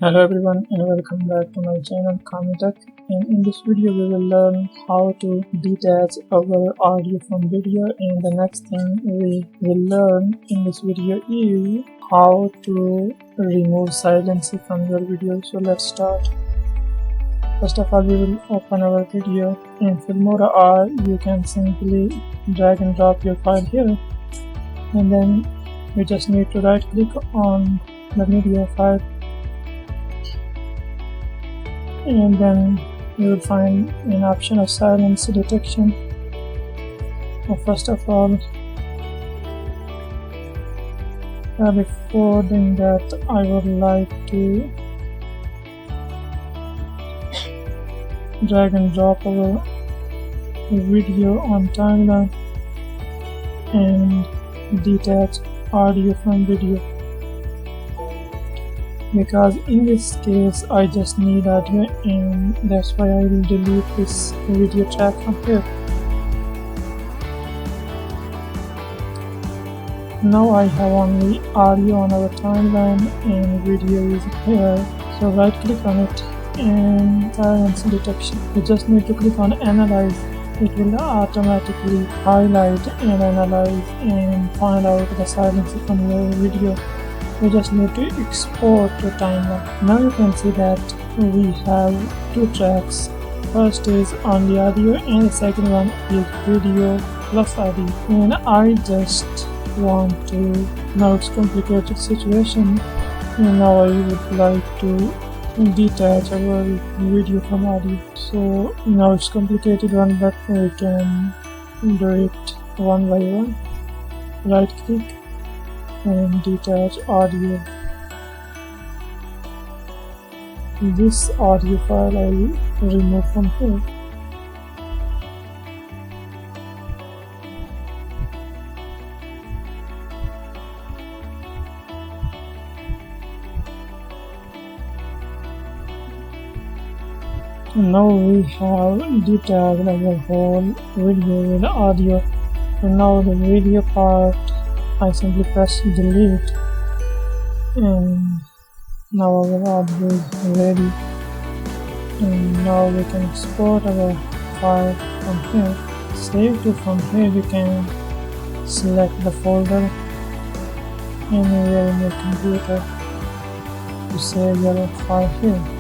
Hello everyone and welcome back to my channel kamitech, and in this video we will learn how to detach our audio from video, and the next thing we will learn in this video is how to remove silence from your video. So let's start. First of all, we will open our video in filmora, or you can simply drag and drop your file here, and then you just need to right click on the media file, and then you will find an option of silence detection. First of all, before doing that, I would like to drag and drop our video on timeline and detach audio from video, because in this case I just need audio, and that's why I will delete this video track from here. Now I have only audio on our timeline and video is here, so right click on it and silence detection. You just need to click on analyze. It will automatically highlight and analyze and find out the silence from your video. We just need to export the timeline. Now you can see that we have two tracks. First is only audio and the second one is video plus audio. And I just want to, now it's complicated situation, and now I would like to detach our video from audio. So now it's complicated one, but we can do it one by one. Right click and detach audio. This audio file I will remove from here. Now we have detached our whole video with audio. And now the video part, I simply press delete, and now our audio is ready, and now we can export our file from here. Save to from here, you can select the folder anywhere in your computer to save your file here.